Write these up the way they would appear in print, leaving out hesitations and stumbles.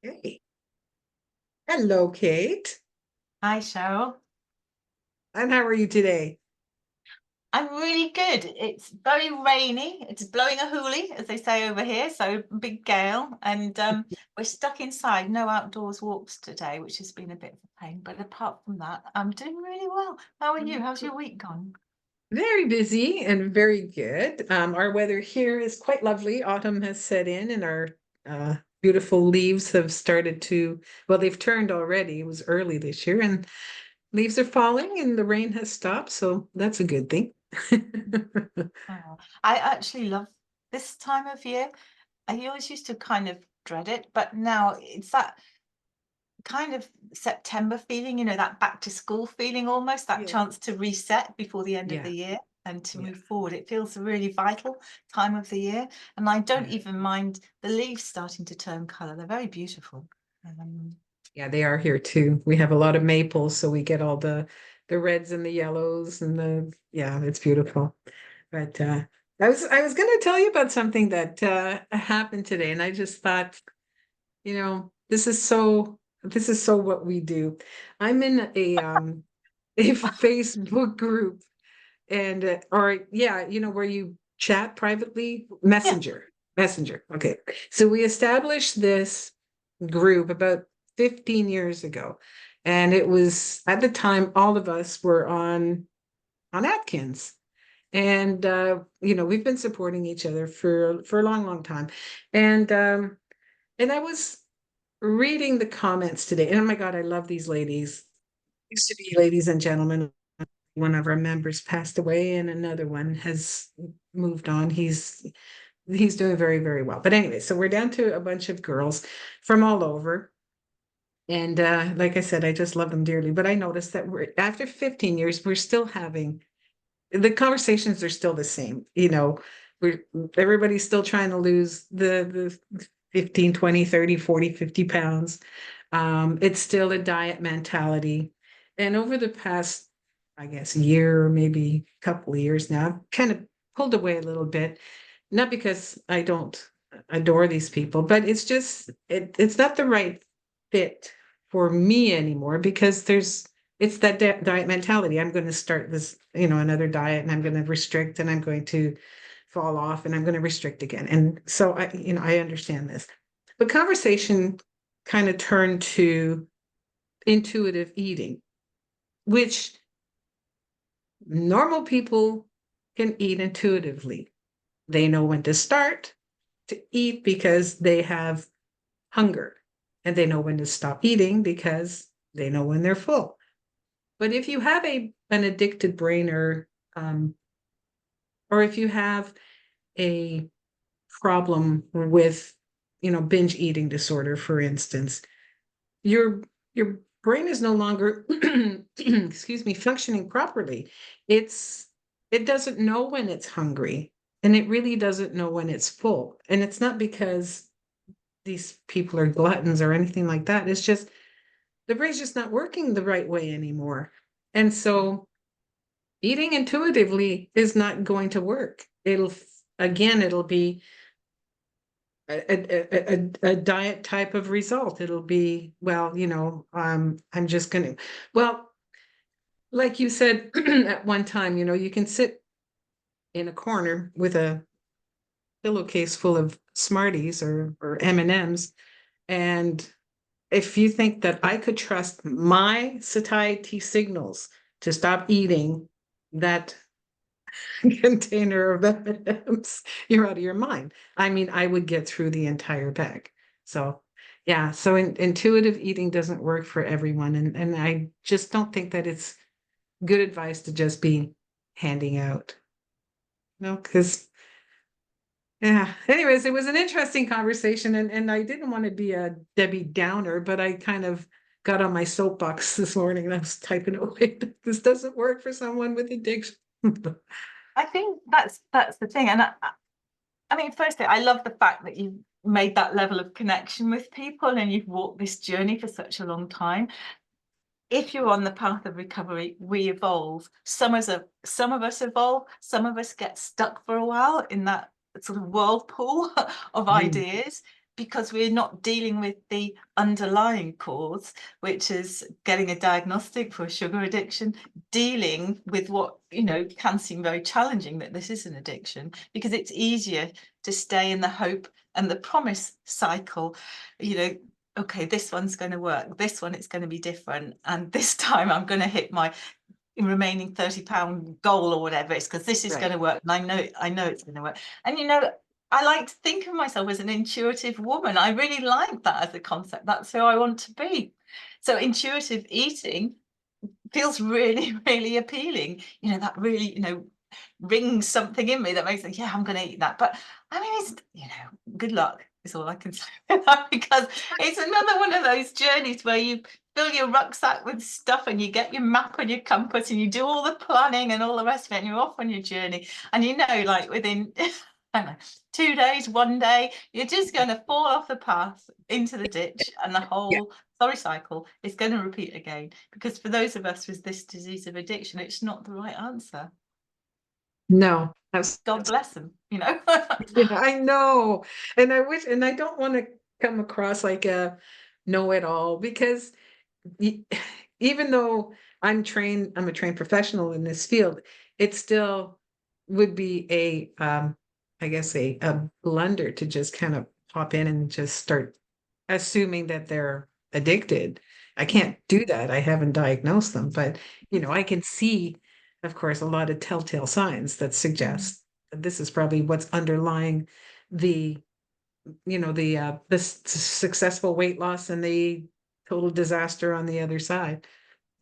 Hey, hello, Kate. Hi, Cheryl. And how are you today? I'm really good. It's very rainy. It's blowing a hoolie, as they say over here, so big gale. And we're stuck inside, no outdoors walks today, which has been a bit of a pain. But apart from that, I'm doing really well. How are you? How's your week gone? Very busy and very good. Our weather here is quite lovely. Autumn has set in, and our beautiful leaves have started to, well, they've turned already. It was early this year, and leaves are falling, and the rain has stopped. So that's a good thing. Oh, I actually love this time of year. I always used to kind of dread it, but now it's that kind of September feeling, that back to school feeling almost, that Yeah, chance to reset before the end of yeah, the year and to yeah, move forward. It feels a really vital time of the year. And I don't yeah. even mind the leaves starting to turn colour. They're very beautiful. Um, Yeah, they are here too. We have a lot of maples, so we get all the reds and the yellows and the yeah, it's beautiful. But I was going to tell you about something that happened today, and I just thought, this is so what we do. I'm in a Facebook group, and or yeah, where you chat privately, yeah, Messenger. Okay, so we established this group about 15 years ago, and it was at the time all of us were on Atkins. And we've been supporting each other for a long, long time. And I was reading the comments today, and oh my God, I love these ladies. Used to be ladies and gentlemen. One of our members passed away, and another one has moved on. He's doing very, very well. But anyway, so we're down to a bunch of girls from all over. And like I said, I just love them dearly. But I noticed that we're after 15 years, we're still having the conversations are still the same. We're everybody's still trying to lose the 15, 20, 30, 40, 50 pounds. It's still a diet mentality. And over the past, I guess, year, maybe couple of years now, I've kind of pulled away a little bit. Not because I don't adore these people, but it's not the right fit for me anymore because it's that diet mentality. I'm going to start this, another diet, and I'm going to restrict, and I'm going to fall off, and I'm going to restrict again. And so I understand this. But conversation kind of turned to intuitive eating, which normal people can eat intuitively. They know when to start to eat because they have hunger, and they know when to stop eating because they know when they're full. But if you have an addicted brain, or if you have a problem with, binge eating disorder, for instance, your your brain is no longer excuse me, functioning properly. It's it doesn't know when it's hungry, and it really doesn't know when it's full. And it's not because these people are gluttons or anything like that. It's just the brain's just not working the right way anymore. And so eating intuitively is not going to work. It'll be a diet type of result. It'll be, well, I'm just going to, well, like you said at one time, you can sit in a corner with a pillowcase full of Smarties or M&Ms, and if you think that I could trust my satiety signals to stop eating that container of M&Ms, you're out of your mind. I mean, I would get through the entire bag. So, yeah, so intuitive eating doesn't work for everyone. And I just don't think that it's good advice to just be handing out, because, yeah. Anyways, it was an interesting conversation, and I didn't want to be a Debbie Downer, but I kind of got on my soapbox this morning, and I was typing away. This doesn't work for someone with addiction. I think that's the thing. And I mean, firstly, I love the fact that you've made that level of connection with people and you've walked this journey for such a long time. If you're on the path of recovery, we evolve. Some of us evolve, some of us get stuck for a while in that sort of whirlpool of Mm. ideas. because we're not dealing with the underlying cause, which is getting a diagnostic for sugar addiction, dealing with what, you know, can seem very challenging, that this is an addiction, because it's easier to stay in the hope and the promise cycle, you know. Okay, this one's going to work, this one it's going to be different, and this time I'm going to hit my remaining 30-pound goal or whatever. It's because this is going to work, and I know it's going to work. And you know, I like to think of myself as an intuitive woman. I really like that as a concept. That's who I want to be. So intuitive eating feels really, really appealing. You know, that really, you know, rings something in me that makes me, yeah, I'm going to eat that. But I mean, it's, you know, good luck is all I can say, because it's another one of those journeys where you fill your rucksack with stuff and you get your map and your compass and you do all the planning and all the rest of it, and you're off on your journey. And you know, like within I don't know, 2 days, 1 day, you're just going to fall off the path into the ditch, and the whole sorry cycle is going to repeat again. Because for those of us with this disease of addiction, it's not the right answer. No, God bless them, you know. yeah, I know. And I wish, and I don't want to come across like a know-it-all, because even though I'm a trained professional in this field, it still would be I guess a blunder to just kind of hop in and just start assuming that they're addicted. I can't do that. I haven't diagnosed them, but I can see, of course, a lot of telltale signs that suggest that this is probably what's underlying the, successful weight loss and the total disaster on the other side,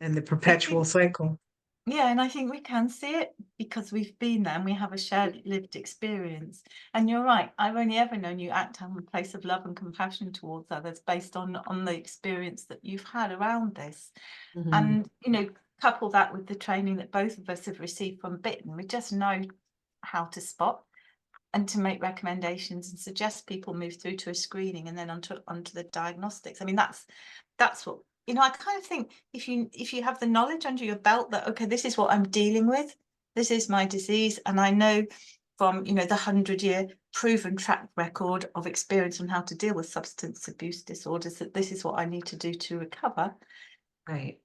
and the perpetual cycle. Yeah, and I think we can see it because we've been there and we have a shared lived experience. And you're right, I've only ever known you act from a place of love and compassion towards others based on the experience that you've had around this. Mhm. And, you know, couple that with the training that both of us have received from Bitten, we just know how to spot and to make recommendations and suggest people move through to a screening and then onto the diagnostics. I mean, that's what, you know, I kind of think if you have the knowledge under your belt that, okay, this is what I'm dealing with, this is my disease, and I know from, you know, the 100-year proven track record of experience on how to deal with substance abuse disorders, that this is what I need to do to recover. Right.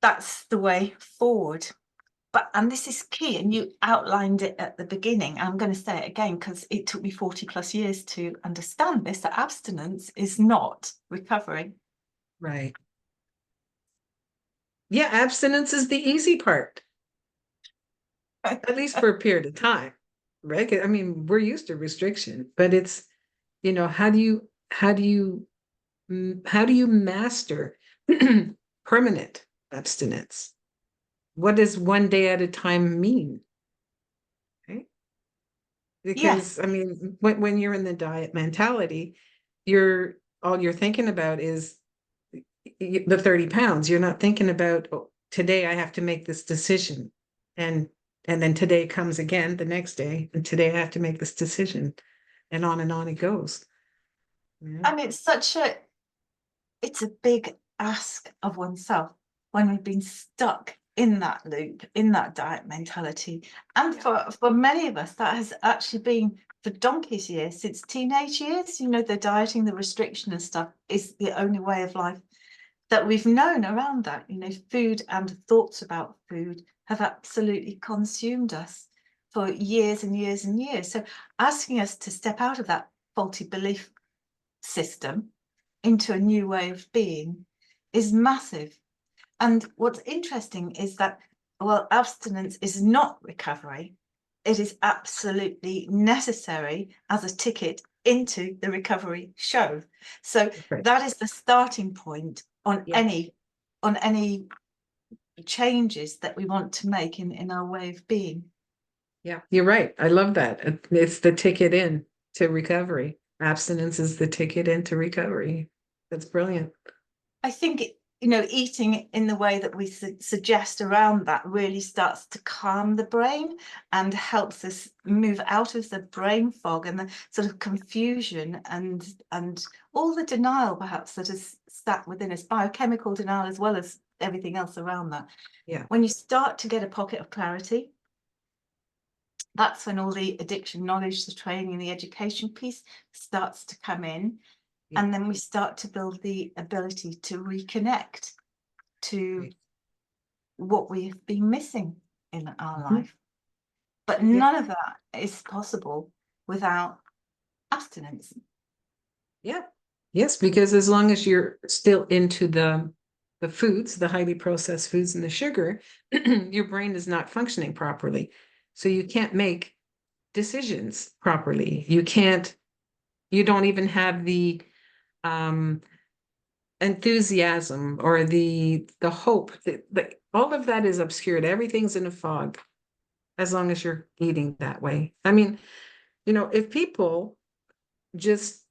That's the way forward. And this is key, and you outlined it at the beginning. I'm going to say it again because it took me 40 plus years to understand this, that abstinence is not recovery. Right. Yeah, abstinence is the easy part, at least for a period of time, right? 'Cause, I mean, we're used to restriction, but it's, how do you master permanent abstinence? What does one day at a time mean? Right? Because Yes. I mean, when you're in the diet mentality, all you're thinking about is the 30 pounds. You're not thinking about, oh, today I have to make this decision. And then today comes again the next day, and today I have to make this decision. And on it goes. Yeah. And it's a big ask of oneself when we've been stuck in that loop, in that diet mentality. And for many of us, that has actually been for donkey's years, since teenage years. You know, the dieting, the restriction and stuff is the only way of life that we've known around that. You know, food and thoughts about food have absolutely consumed us for years and years and years. So asking us to step out of that faulty belief system into a new way of being is massive. And what's interesting is that, well, abstinence is not recovery. It is absolutely necessary as a ticket into the recovery show. So Right. that is the starting point on Yeah. any changes that we want to make in our way of being. Yeah, you're right. I love that. It's the ticket in to recovery. Abstinence is the ticket into recovery. That's brilliant. I think, you know, eating in the way that we suggest around that really starts to calm the brain and helps us move out of the brain fog and the sort of confusion and all the denial perhaps that is sat within us, biochemical denial as well as everything else around that. Yeah. When you start to get a pocket of clarity, that's when all the addiction knowledge, the training, the education piece starts to come in. And then we start to build the ability to reconnect to what we've been missing in our life. But none of that is possible without abstinence. Yeah. Yes, because as long as you're still into the foods, the highly processed foods and the sugar, your brain is not functioning properly. So you can't make decisions properly. You don't even have the enthusiasm or the hope that all of that is obscured. Everything's in a fog as long as you're eating that way. I mean, if people just,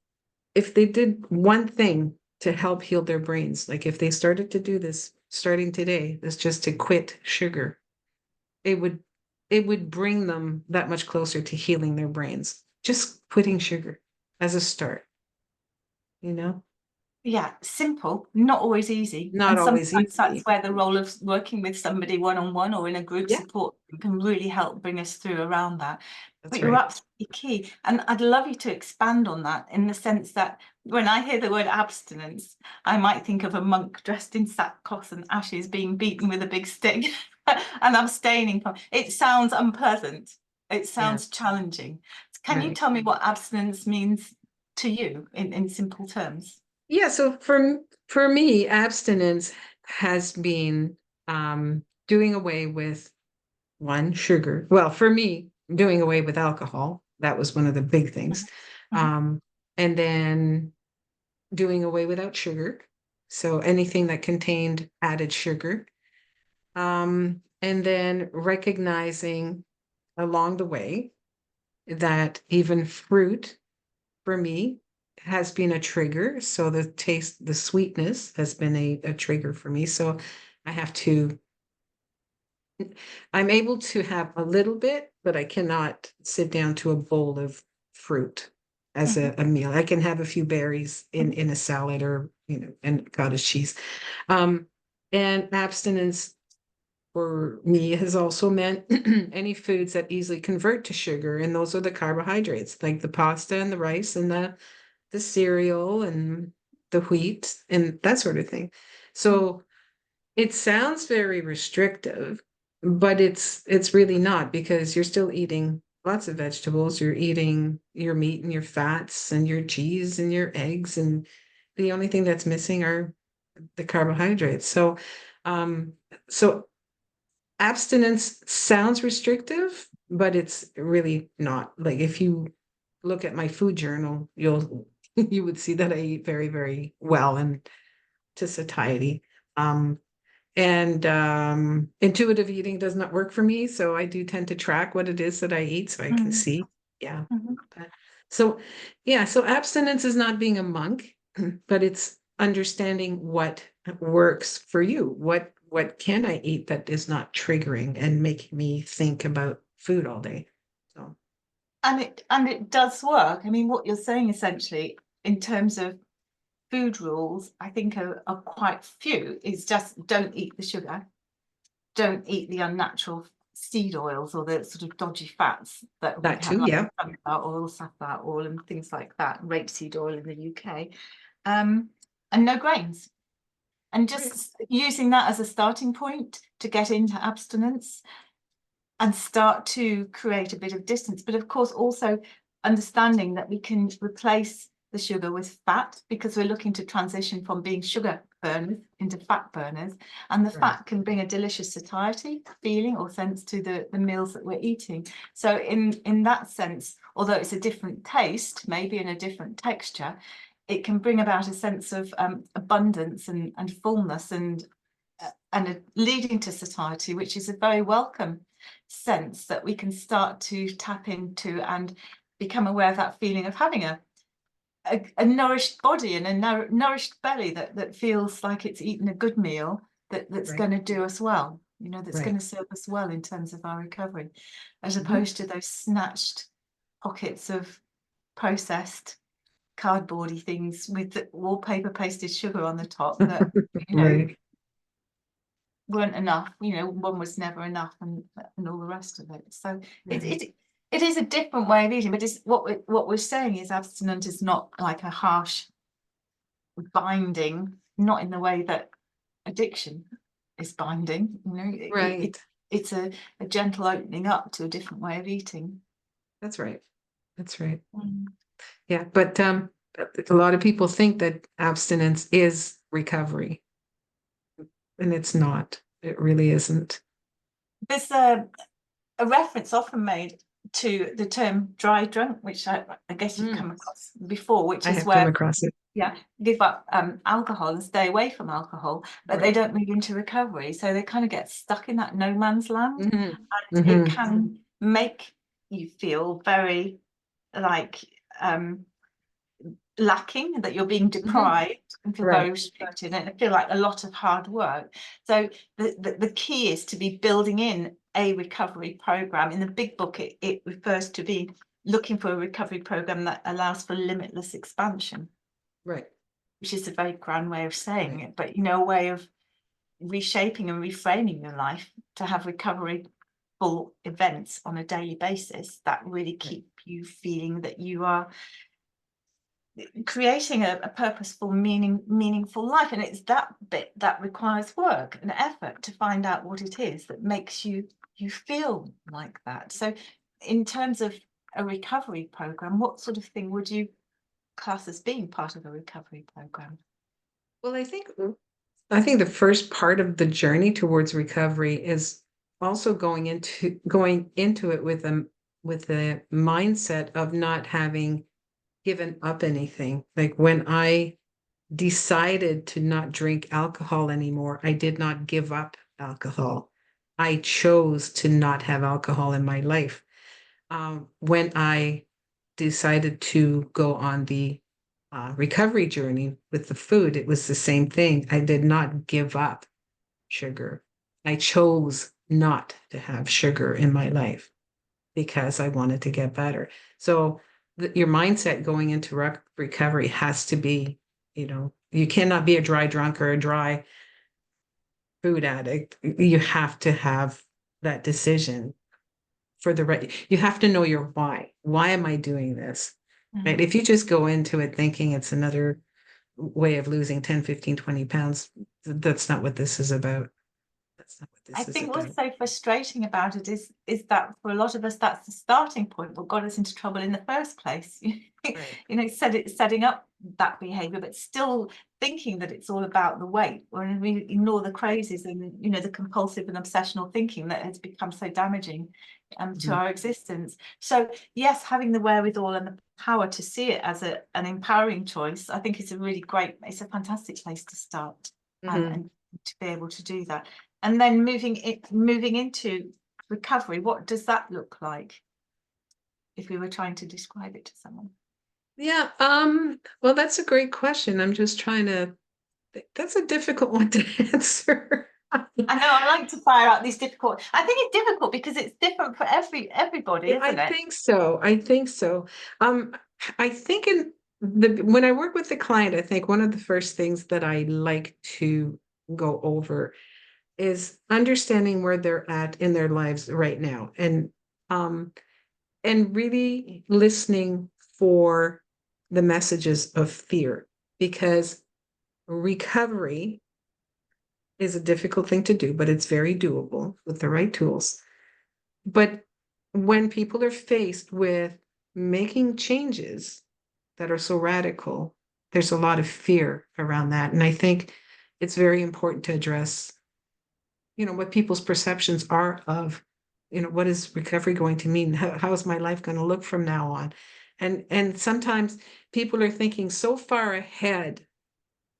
if they did one thing to help heal their brains, like if they started to do this starting today, is just to quit sugar, it would bring them that much closer to healing their brains. Just quitting sugar as a start, you know? Yeah, simple, not always easy. Not And always sometimes that's easy. where the role of working with somebody one-on-one or in a group Yeah, support can really help bring us through around that. But that's you're right. absolutely key. And I'd love you to expand on that in the sense that when I hear the word abstinence, I might think of a monk dressed in sackcloth and ashes being beaten with a big stick and abstaining from it. Sounds unpleasant. It Yeah, sounds challenging. Can you right. tell me what abstinence means to you in simple terms? Yeah, so for me, abstinence has been doing away with one, sugar. Well, for me, doing away with alcohol. That was one of the big things. Mhm. And then doing away without sugar. So anything that contained added sugar. And then recognizing along the way that even fruit for me has been a trigger. So the taste, the sweetness has been a trigger for me. So I have to, I'm able to have a little bit, but I cannot sit down to a bowl of fruit as Mhm. a meal. I can have a few berries in a salad or, and cottage cheese. Um, and abstinence for me has also meant any foods that easily convert to sugar. And those are the carbohydrates, like the pasta and the rice and the cereal and the wheat and that sort of thing. So it sounds very restrictive, but it's really not because you're still eating lots of vegetables, you're eating your meat and your fats and your cheese and your eggs, and the only thing that's missing are the carbohydrates. Um, so abstinence sounds restrictive, but it's really not. Like if you look at my food journal, you would see that I eat very, very well and to satiety. Um, and intuitive eating does not work for me, so I do tend to track what it is that I eat so I can Mhm. see. Yeah. Mhm. But- So yeah, so abstinence is not being a monk, but it's understanding what works for you. What can I eat that is not triggering and making me think about food all day? So And it does work. I mean, what you're saying essentially in terms of food rules, I think are quite few. Is just don't eat the sugar, don't eat the unnatural seed oils or the sort of dodgy fats that we that have, too, like yeah. sunflower oil, safflower oil, and things like that, rapeseed oil in the UK, and no grains. And just using that as a starting point to get into abstinence and start to create a bit of distance. But of course, also understanding that we can replace the sugar with fat because we're looking to transition from being sugar burners into fat burners. And the Right, fat can bring a delicious satiety feeling or sense to the meals that we're eating. So in that sense, although it's a different taste, maybe in a different texture, it can bring about a sense of abundance and fullness and leading to satiety, which is a very welcome sense that we can start to tap into and become aware of that feeling of having a nourished body and a nourished belly that feels like it's eaten a good meal that's right, going to do us well, that's right. going to serve us well in terms of our recovery, as Mhm. opposed to those snatched pockets of processed cardboardy things with the wallpaper pasted sugar on the top that Right. weren't enough, one was never enough, and all the rest of it. So it Right. it is a different way of eating, but it's what we're saying is abstinent is not like a harsh binding, not in the way that addiction is binding. Right. It's a gentle opening up to a different way of eating. That's right. That's right. Mm. Yeah. But a lot of people think that abstinence is recovery, and it's not. It really isn't. There's a reference often made to the term dry drunk, which I guess you've come across before, which I is have come where, across it. yeah, give up alcohol and stay away from alcohol, but they Right. don't move into recovery. So they kind of get stuck in that no man's land. Mhm. And it Mhm. can make you feel very like lacking, that you're being deprived, and feel very Right. restricted, and it feel like a lot of hard work. So the key is to be building in a recovery program. In the big book, it refers to being looking for a recovery program that allows for limitless expansion, Right. which is a very grand way of saying Right. it, but a way of reshaping and reframing your life to have recovery full events on a daily basis that really keep you feeling that you are creating a purposeful, meaningful life. And it's that bit that requires work and effort to find out what it is that makes you feel like that. So in terms of a recovery program, what sort of thing would you class as being part of a recovery program? Well, I think the first part of the journey towards recovery is also going into it with the mindset of not having given up anything. Like when I decided to not drink alcohol anymore, I did not give up alcohol. I chose to not have alcohol in my life. When I decided to go on the recovery journey with the food, it was the same thing. I did not give up sugar. I chose not to have sugar in my life because I wanted to get better. So your mindset going into recovery has to be, you cannot be a dry drunk or a dry food addict. You have to have that decision for the right. You have to know your why. Why am I doing this? Right? Mhm. If you just go into it thinking it's another way of losing 10, 15, 20 pounds, that's not what this is about. That's not what I this is think what's about. so frustrating about it is that for a lot of us, that's the starting point, what got us into trouble in the first place. Right. Setting up that behavior, but still thinking that it's all about the weight, or we ignore the crazes and the compulsive and obsessional thinking that has become so damaging to Mhm. our existence. So yes, having the wherewithal and the power to see it as an empowering choice, I think it's a fantastic place to start, Mhm. and to be able to do that. And then moving into recovery, what does that look like if we were trying to describe it to someone? Yeah, well, that's a great question. I'm just trying to that's a difficult one to answer. I know I like to fire out these difficult. I think it's difficult because it's different for everybody, I isn't it? think so. I think so. Um, I think when I work with the client, I think one of the first things that I like to go over is understanding where they're at in their lives right now, um and really listening for the messages of fear, because recovery is a difficult thing to do, but it's very doable with the right tools. But when people are faced with making changes that are so radical, there's a lot of fear around that. And I think it's very important to address, what people's perceptions are of, what is recovery going to mean? How is my life going to look from now on? And sometimes people are thinking so far ahead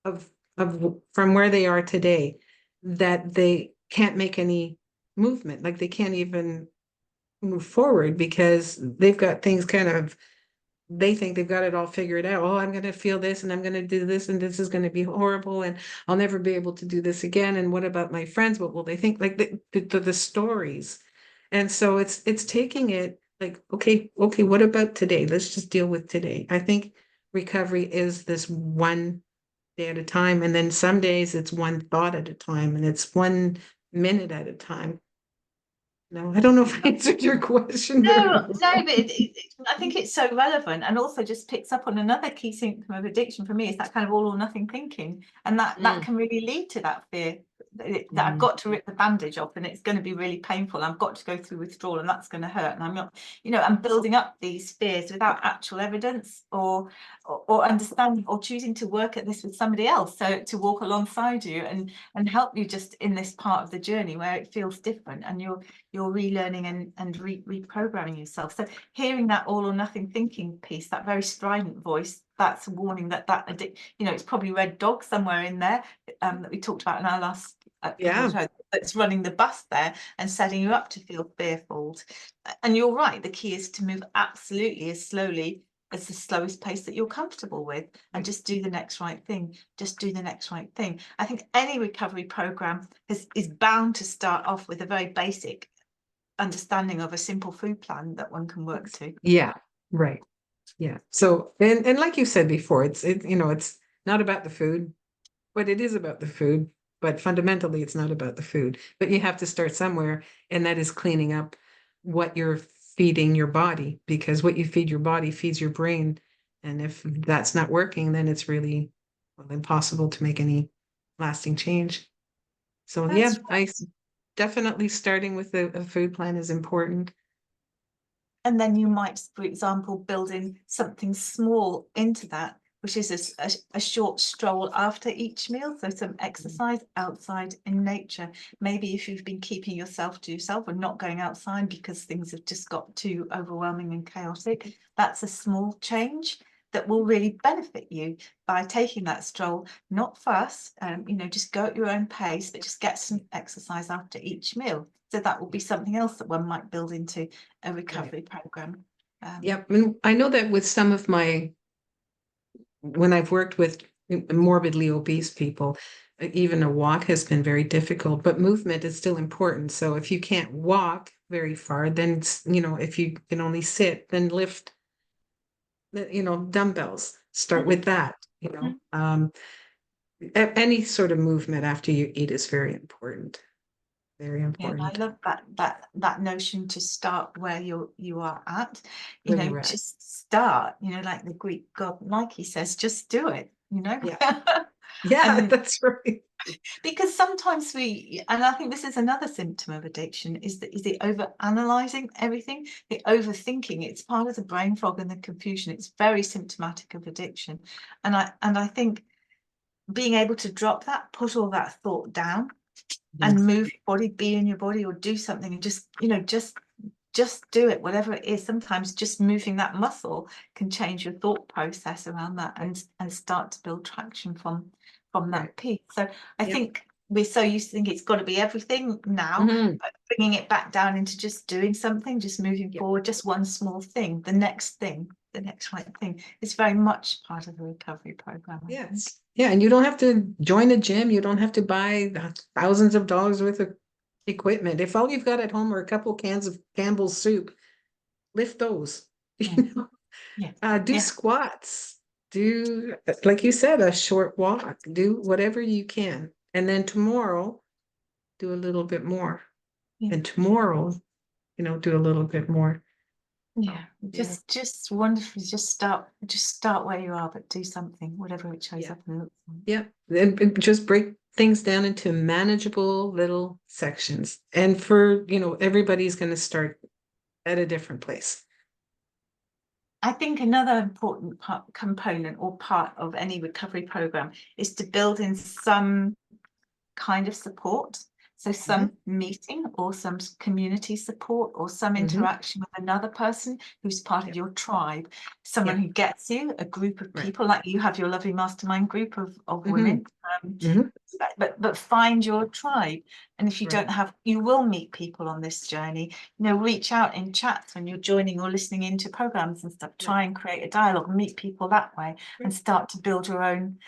of from where they are today that they can't make any movement, like they can't even move forward because they've got things kind of, they think they've got it all figured out. Oh, I'm going to feel this and I'm going to do this and this is going to be horrible and I'll never be able to do this again. And what about my friends? What will they think? Like the stories. And so it's taking it like, okay, what about today? Let's just deal with today. I think recovery is this one day at a time. And then some days it's one thought at a time and it's 1 minute at a time. No, I don't know if I answered your question No, very no, well. but I think it's so relevant, and also just picks up on another key symptom of addiction for me is that kind of all or nothing thinking, and that Mm, can really lead to that fear that I've mhm. got to rip the bandage off, and it's going to be really painful. I've got to go through withdrawal, and that's going to hurt. And I'm not, I'm building up these fears without actual evidence or understanding or choosing to work at this with somebody else, so to walk alongside you and help you just in this part of the journey where it feels different, and you're relearning and reprogramming yourself. So hearing that all or nothing thinking piece, that very strident voice, that's a warning that it's probably red dog somewhere in there that we talked about in our last couple of Yeah, shows, that's running the bus there and setting you up to feel fearful. And you're right, the key is to move absolutely as slowly as the slowest pace that you're comfortable with, and just do the next right thing. Just do the next right thing. I think any recovery program is bound to start off with a very basic understanding of a simple food plan that one can work to. yeah, right. Yeah. So, and like you said before, it's not about the food, but it is about the food. But fundamentally, it's not about the food. But you have to start somewhere, and that is cleaning up what you're feeding your body, because what you feed your body feeds your brain. And if that's not working, then it's really, well, impossible to make any lasting change. So yeah, That's definitely starting with a food plan is important. And then you might, for example, build in something small into that, which is a short stroll after each meal. So some exercise outside in nature. Maybe if you've been keeping yourself to yourself and not going outside because things have just got too overwhelming and chaotic, that's a small change that will really benefit you by taking that stroll, not fast, just go at your own pace, but just get some exercise after each meal. So that will be something else that one might build into a Right. recovery program. Yep. And I know that with some of when I've worked with morbidly obese people, even a walk has been very difficult, but movement is still important. So if you can't walk very far, then, if you can only sit, then lift, dumbbells, start with that, Mhm. any sort of movement after you eat is very important. Very Yeah, I important. love that notion to start where you are at, Where you're at. just start, like the Greek god Nike says, just do it, Yeah. Yeah, and that's right. because sometimes and I think this is another symptom of addiction, is the over analyzing everything, the overthinking. It's part of the brain fog and the confusion. It's very symptomatic of addiction, and I think being able to drop that, put all that thought down, and move your body, be in your body, or do something, and just do it, whatever it is. Sometimes just moving that muscle can change your thought process around that, and start to build traction from Right. that piece. So I Yep. think we're so used to think it's got to be everything now, Mhm. but bringing it back down into just doing something, just moving Yep. forward, just one small thing, the next right thing, is very much part of the recovery program, I think. Yes. Yeah, and you don't have to join a gym. You don't have to buy thousands of dollars worth of equipment. If all you've got at home are a couple cans of Campbell's soup, lift those. Yeah, yeah, Do yeah. squats. Do, like you said, a short walk. Do whatever you can. And then tomorrow, do a little bit more. Yeah. And tomorrow, do a little bit more. Yeah, Yeah. just wonderful. Just start where you are, but do something, whatever it shows Yeah. up and looks like. Yeah. And just break things down into manageable little sections. And everybody's going to start at a different place. I think another important component or part of any recovery program is to build in some kind of support. So Mhm. some meeting or some community support or some Mhm. interaction with another person who's part Yeah. of your tribe, someone Yeah. who gets you, a group of Right. people, like you have your lovely mastermind group of Mhm. women. Mhm. But find your tribe. And if you Right. don't have, you will meet people on this journey. Reach out in chats when you're joining or listening into programs and stuff. Yeah. Try and create a dialogue, meet people that way, and start to build your own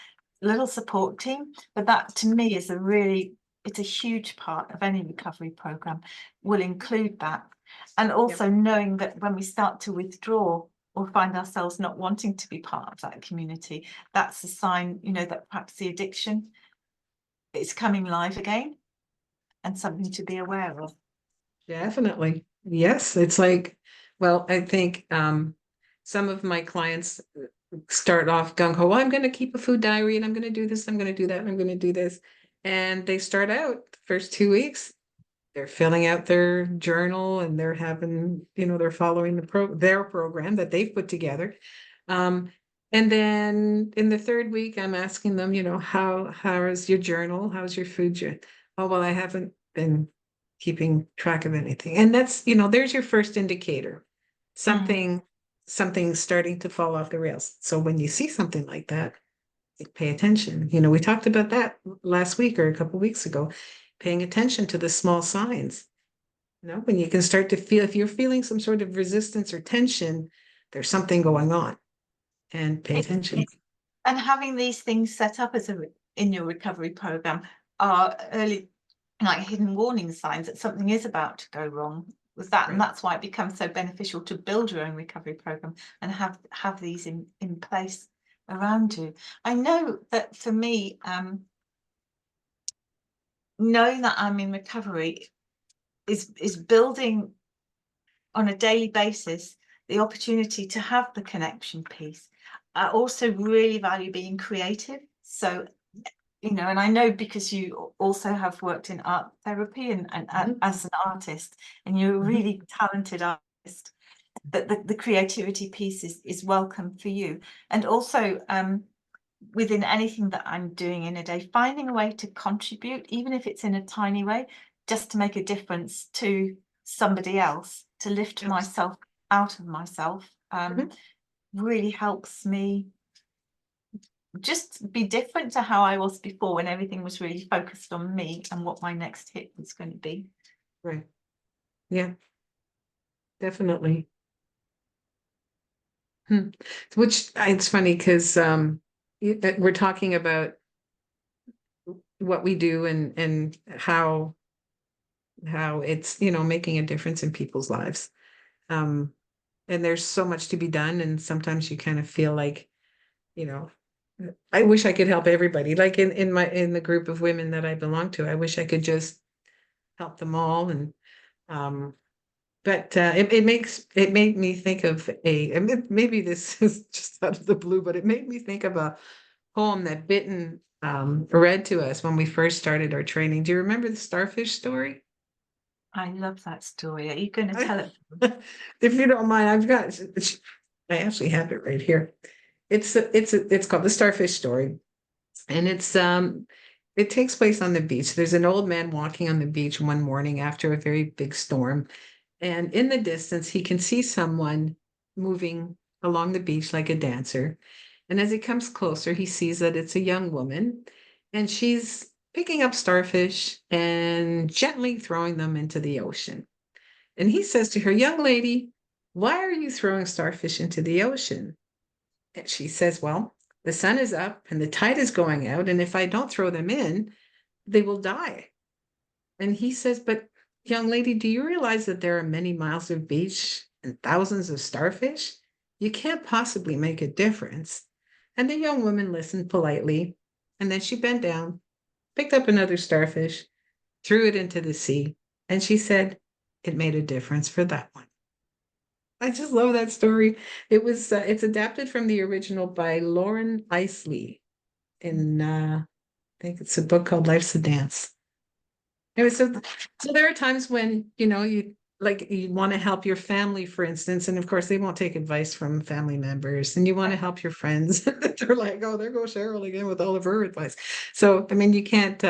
little support team. But that to me is it's a huge part of any recovery program, will include that. And Yep. also knowing that when we start to withdraw or find ourselves not wanting to be part of that community, that's a sign, that perhaps the addiction is coming live again, and something to be aware of. Definitely. Yes. It's like, well, I think some of my clients start off gung ho, well, I'm going to keep a food diary and I'm going to do this, I'm going to do that, and I'm going to do this. And they start out the first 2 weeks, they're filling out their journal and they're having, they're following their program that they've put together. Um, and then in the third week, I'm asking them, how is your journal? How's your food journal? Oh, well, I haven't been keeping track of anything. And that's, there's your first indicator. Mm. Something's starting to fall off the rails. So when you see something like that, pay attention. We talked about that last week or a couple of weeks ago, paying attention to the small signs. When you can start to feel, if you're feeling some sort of resistance or tension, there's something going on, and pay attention. And having these things set up in your recovery program are early, like hidden warning signs that something is about to go wrong with that. And Right. that's why it becomes so beneficial to build your own recovery program and have these in place around you. I know that for me, knowing that I'm in recovery is building on a daily basis the opportunity to have the connection piece. I also really value being creative. So, and I know because you also have worked in art therapy and Mhm. as an artist, and you're a Mhm. really talented artist, that the creativity piece is welcome for you. And also, within anything that I'm doing in a day, finding a way to contribute, even if it's in a tiny way, just to make a difference to somebody else, to lift Yes. myself out of myself, Mhm. really helps me just be different to how I was before, when everything was really focused on me and what my next hit was going to be. Right. Yeah, definitely. Hmm. Which it's funny because we're talking about what we do and how it's making a difference in people's lives. Um, and there's so much to be done, and sometimes you kind of feel like, you know, I wish I could help everybody. Like in the group of women that I belong to, I wish I could just help them all. And um, but it made me think of maybe this is just out of the blue, but it made me think of a poem that Bitten read to us when we first started our training. Do you remember the starfish story? I love that story. Are you going to tell it? If you don't mind, I actually have it right here. It's called the Starfish Story, and it takes place on the beach. There's an old man walking on the beach one morning after a very big storm, and in the distance he can see someone moving along the beach like a dancer. And as he comes closer, he sees that it's a young woman, and she's picking up starfish and gently throwing them into the ocean. And he says to her, "Young lady, why are you throwing starfish into the ocean?" And she says, "Well, the sun is up and the tide is going out. And if I don't throw them in, they will die." And he says, "But young lady, do you realize that there are many miles of beach and thousands of starfish? You can't possibly make a difference." And the young woman listened politely. And then she bent down, picked up another starfish, threw it into the sea. And she said, "It made a difference for that one." I just love that story. It's adapted from the original by Lauren Isley in I think it's a book called Life's a Dance. So there are times when you want to help your family, for instance, and of course they won't take advice from family members, and you want to help your friends. They're like, "Oh, there goes Cheryl again with all of her advice." So I mean, you can't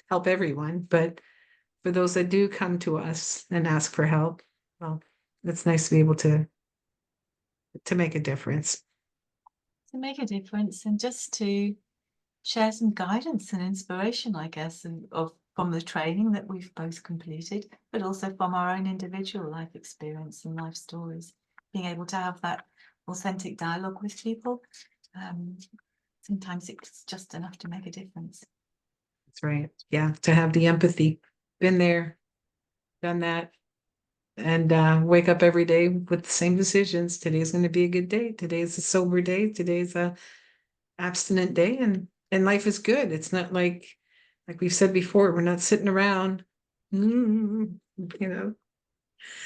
help everyone, but for those that do come to us and ask for help, well, it's nice to be able to make a difference. To make a difference and just to share some guidance and inspiration, I guess, from the training that we've both completed, but also from our own individual life experience and life stories. Being able to have that authentic dialogue with people, um, sometimes it's just enough to make a difference. That's right. Yeah, to have the empathy. Been there, done that, and wake up every day with the same decisions. Today's going to be a good day. Today's a sober day. Today's a abstinent day, and life is good. It's not like we've said before, we're not sitting around, you know.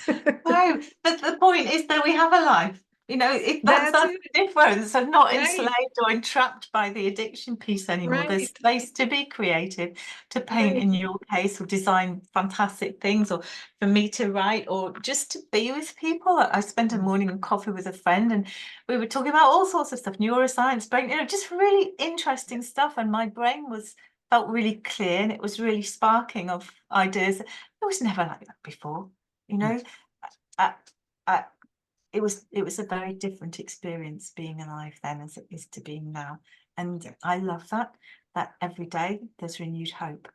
No, the point is that we have a life. That's That's the it. difference. I'm not Right, enslaved or entrapped by the addiction piece anymore. There's right, space to be creative, to paint right. in your case, or design fantastic things, or for me to write, or just to be with people. I spent a morning in coffee with a friend, and we were talking about all sorts of stuff, neuroscience, brain, just really interesting stuff. And my brain felt really clear, and it was really sparking of ideas. It was never like that before, you know. I, I, it was a very different experience being alive then as it is to being now. And I love that every day there's renewed hope.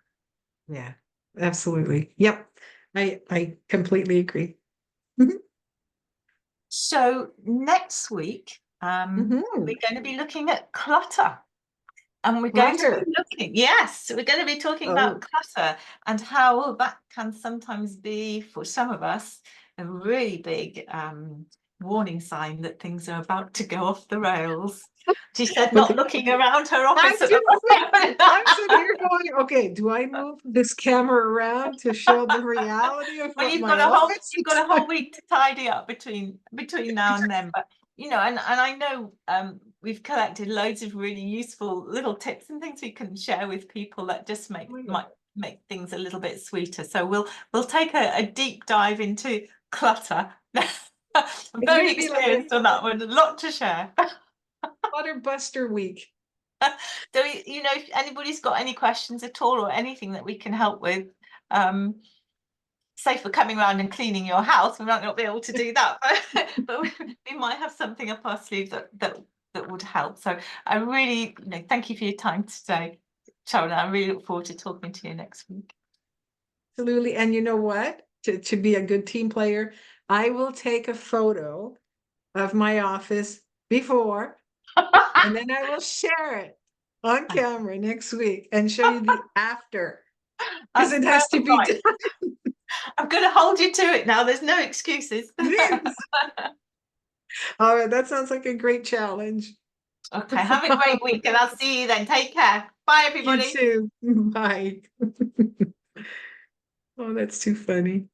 Yeah, absolutely. Yep. I completely agree. Mhm. So next week, Mhm. we're going to be looking at clutter. And we're going to be Clutter. looking, yes, we're going to be talking about Oh, clutter and how that can sometimes be, for some of us, a really big warning sign that things are about to go off the rails. She said, not okay. looking around her I'm office at the just, moment. I'm sitting here going, okay, do I move this camera around to show the reality of Well, what my office you've got looks a whole like? week to tidy up between now and then. But and I know we've collected loads of really useful little tips and things we can share with people that just Oh, yeah. might make things a little bit sweeter. So we'll take a deep dive into clutter. I'm It's very gonna be like a experienced on that one, a lot to share. Clutter Buster week. So if anybody's got any questions at all or anything that we can help with, um, say for coming around and cleaning your house, we might not be able to do that, but we might have something up our sleeve that would help. So I really, thank you for your time today, Cheryl. I really look forward to talking to you next week. Absolutely. And you know what? To be a good team player, I will take a photo of my office before, and then I will share it on camera next week and show you the after, because That's it has to perfect. be Right. done. I'm going to hold you to it now. There's no excuses. All right, that sounds like a great challenge. Okay, have a great week and I'll see you then. Take care. Bye, You everybody. too. Bye. Oh, that's too funny.